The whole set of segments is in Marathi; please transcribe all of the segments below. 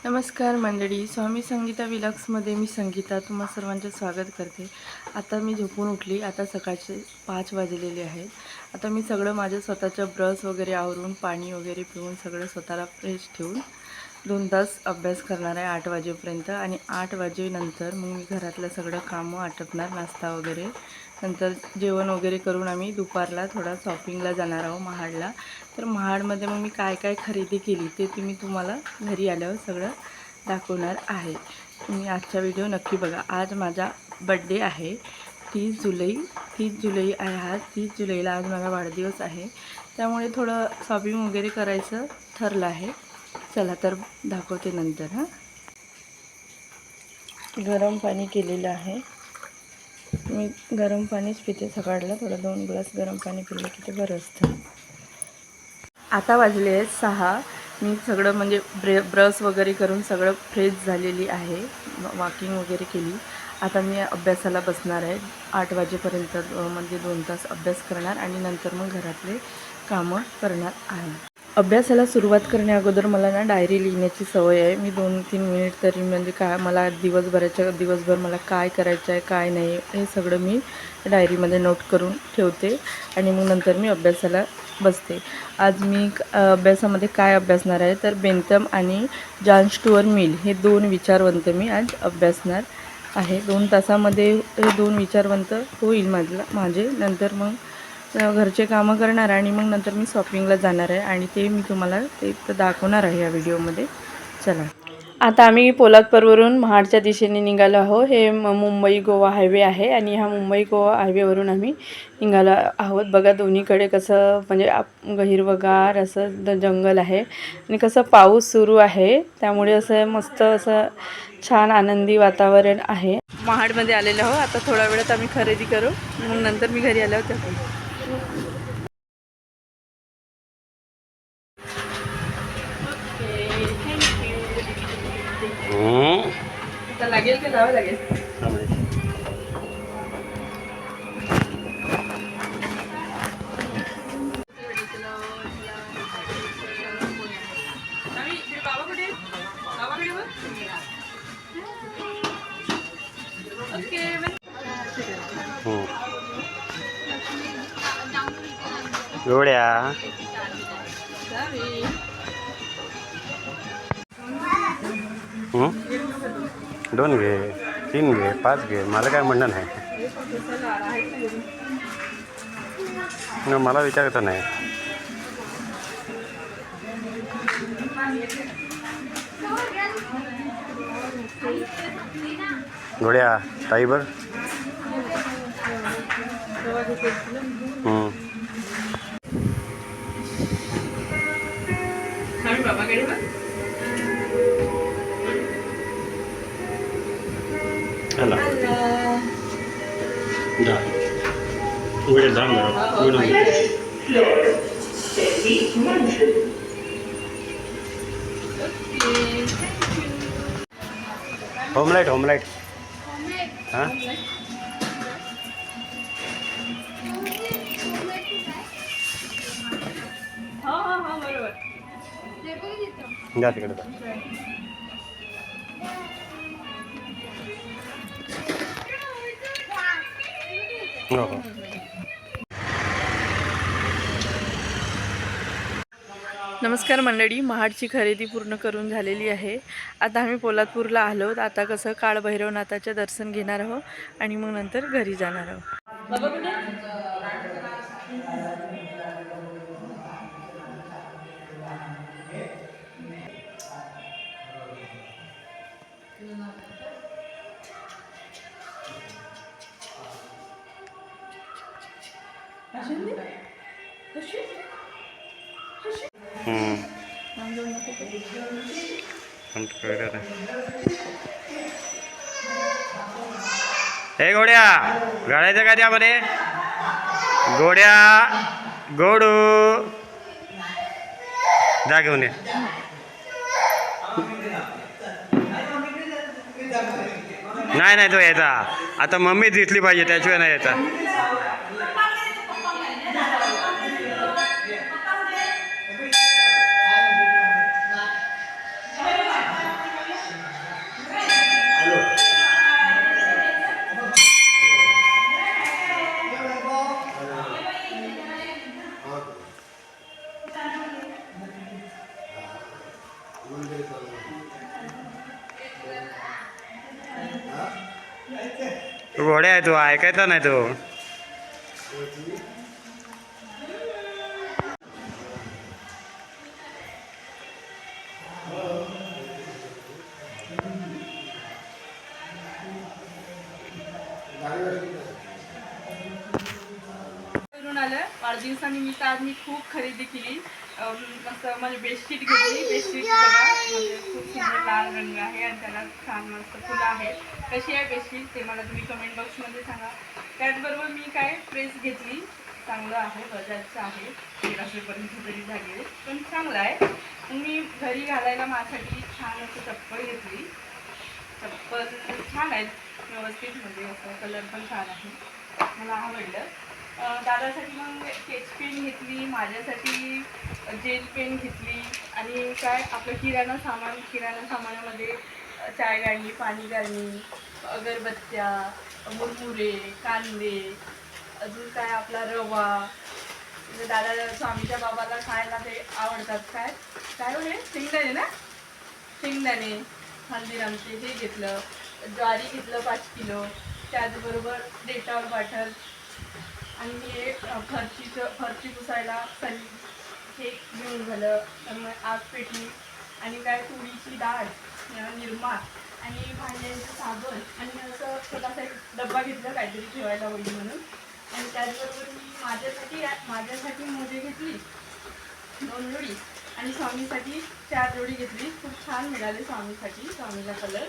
नमस्कार मंडळी, स्वामी संगीता विलॉग्समध्ये मी संगीता तुम्हा सर्वांचे स्वागत करते. आता मी झोपून उठली. आता सकाळचे 5 वाजलेले आहेत. आता मी सगळं माझं स्वतःचं ब्रश वगैरे आवरून पाणी वगैरे पिऊन सगळं स्वतःला फ्रेश ठेवून 2 तास अभ्यास करणार आहे 8 वाजेपर्यंत. आणि 8 वाजेनंतर मग मी घरातलं सगळं कामं आटपणार, नाश्ता वगैरे. नंतर जेवण वगैरे करून आम्ही दुपारला थोडा शॉपिंगला जाणार आहोत महाडला. तर महाडमध्ये मग मी काय काय खरेदी केली ते तुम्हाला घरी आल्यावर सगळं दाखवणार आहे. तुम्ही आजचा व्हिडिओ नक्की बघा. आज माझा बड्डे आहे, 30 जुलै आहे आज. 30 जुलैला आज माझा वाढदिवस आहे, त्यामुळे थोडं शॉपिंग वगैरे करायचं ठरलं आहे. चला तर दाखवते नंतर. गरम पाणी केलेलं आहे. मी गरम पाणीच पिते सकाळला. थोडं 2 ग्लास गरम पाणी पिलं की ते बरं असतं. आता वाजले आहेत 6. मी सगळं म्हणजे ब्रश वगैरे करून सगळं फ्रेश झालेली आहे. वॉकिंग वगैरे केली. आता मी अभ्यासाला बसणार आहे. 8 वाजेपर्यंत म्हणजे 2 तास अभ्यास करणार आणि नंतर मग घरातले कामं करणार आहे. अभ्यासाला सुरुवात करण्याअगोदर मला ना डायरी लिहिण्याची सवय आहे. मी 2-3 मिनिट तरी म्हणजे काय मला दिवसभर मला काय करायचं आहे काय नाही हे सगळं मी डायरीमध्ये नोट करून ठेवते आणि मग नंतर मी अभ्यासाला बसते. आज मी अभ्यासामध्ये काय अभ्यासणार आहे तर बेंथम आणि जॉन स्टुअर्ट मिल हे 2 विचारवंत मी आज अभ्यासणार आहे. 2 तासामध्ये हे 2 विचारवंत होईल माझे. नंतर मग घरचे कामं करणार आणि मग नंतर मी शॉपिंगला जाणार आहे आणि ते मी तुम्हाला ते दाखवणार आहे या व्हिडिओमध्ये. चला, आता आम्ही पोलादपूरवरून महाडच्या दिशेने निघालो आहोत. हे मुंबई गोवा हायवे आहे आणि ह्या मुंबई गोवा हायवेवरून आम्ही निघालो आहोत. बघा दोन्हीकडे कसं म्हणजे हिरवंगार असं जंगल आहे आणि कसं पाऊस सुरू आहे, त्यामुळे असं मस्त असं छान आनंदी वातावरण आहे. महाडमध्ये आलेलो आहोत. आता थोड्या वेळात आम्ही खरेदी करू, मग नंतर मी घरी आल्यावर त्या लागेल ते जावं लागेल. गोड्या 2 घे, 3 घे, 5 घे, मला काय म्हणणं नाही. मला विचारायचं नाही. गोड्या ताई बघ. चला जा पुढे जा होमलाईट हां जा तिकडे जा. हो हो. नमस्कार मंडळी, महाडची खरेदी पूर्ण करून झालेली आहे. आता आम्ही पोलादपूरला आलो. आता कसं काळभैरवनाथाचे दर्शन घेणार आहोत आणि मग नंतर घरी जाणार आहोत. हे गोड्या घालायचं का त्यामध्ये? गोड्या गोडू जा घेऊन ये. नाही तो यायचा. आता मम्मी दिसली पाहिजे, त्याशिवाय नाही यायचा. तू घोड्या आहे, तू ऐकायचा नाही तो. करून आलं वाढदिवसानिमित्त. आज मी खूप खरेदी केली. मस्त म्हणजे बेडशीट घेतली. बेडशीट बघा म्हणजे खूप सुंदर लाल रंग आहे आणि त्याला छान मस्त फुलं आहेत. कशी आहे बेडशीट ते मला तुम्ही कमेंट बॉक्समध्ये सांगा. त्याचबरोबर मी काय प्रेस घेतली. चांगलं आहे, बजाजचं आहे. 1300पर्यंत तरी झाली पण चांगलं आहे. मी घरी घालायला माझ्यासाठी छान असं चप्पल घेतली. चप्पल छान आहेत व्यवस्थित, म्हणजे असं कलर पण छान आहे, मला आवडलं. दादासाठी मग स्केच पेन घेतली, माझ्यासाठी जेल पेन घेतली आणि काय आपलं किराणा सामानामध्ये चाय गाळणी, पाणी गाळणी, अगरबत्त्या, मुरमुरे, कांदे, अजून काय आपला रवा. म्हणजे दादा स्वामीच्या बाबाला खायला ते आवडतात. काय काय होते शेंगदाणे ना, शेंगदाणे हल्दीरामचे हे घेतलं. ज्वारी घेतलं 5 किलो. त्याचबरोबर डेटॉल बॉटल आणि हे फरची पुसायला सनी हे घेऊन झालं. त्यामुळे आग पेटली आणि काय तुरीची डाळ, निरमा आणि भांड्यांचं साबण आणि असं छोटासा एक डब्बा घेतला काहीतरी ठेवायला होईल म्हणून. आणि त्याचबरोबर मी माझ्यासाठी मोजे घेतली 2 जोडी आणि स्वामीसाठी 4 जोडी घेतली. खूप छान मिळाले स्वामीला कलर.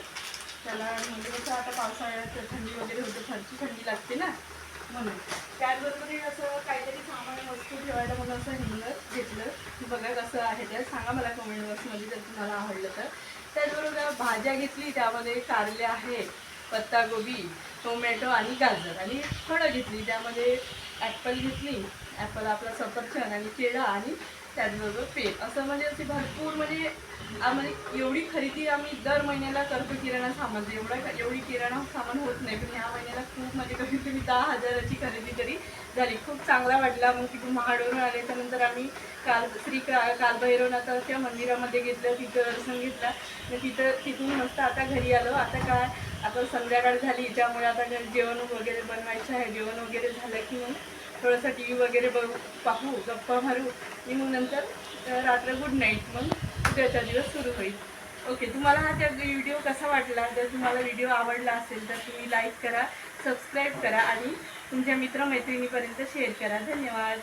त्याला म्हणजे कसं आता पावसाळ्यात थंडी वगैरे होते, फरची थंडी लागते ना म्हणून. त्याचबरोबर असं काहीतरी सामान वस्तू ठेवायला म्हणून असं हँगर घेतलं. बघा कसं आहे ते सांगा मला कमेंट बॉक्समध्ये जर तुम्हाला आवडलं तर. त्याचबरोबर भाज्या घेतली, त्यामध्ये कारले आहे, पत्तागोबी, टोमॅटो आणि गाजर आणि फळं घेतली. त्यामध्ये ॲपल घेतली, ॲपल आपला सफरचंद आणि केळं आणि त्याचबरोबर पेन. असं म्हणजे अशी भरपूर म्हणजे एवढी खरेदी आम्ही दर महिन्याला करतो किराणा सामान. एवढी किराणा सामान होत नाही, पण ह्या महिन्याला खूप म्हणजे कमीत कमी 10,000ची खरेदी तरी झाली. खूप चांगला वाटला. मग तिथून महाडवरून आले त्यानंतर आम्ही कालभैरवनाथाच्या मंदिरामध्ये घेतलं, तिथं दर्शन घेतलं. तिथून मस्त आता घरी आलो. आता संध्याकाळ झाली, त्यामुळे आता जेवण वगैरे बनवायचं आहे. जेवण वगैरे झालं की मग थोडंसं TV वगैरे पाहू, गप्पा मारू आणि मग नंतर रात्र गुड नाईट. मग उद्याचा दिवस सुरू होईल. ओके, तुम्हाला हा व्हिडिओ कसा वाटला? जर तुम्हाला व्हिडिओ आवडला असेल तर तुम्ही लाईक करा, सबस्क्राईब करा आणि तुमच्या मित्रमैत्रिणीपर्यंत शेअर करा. धन्यवाद.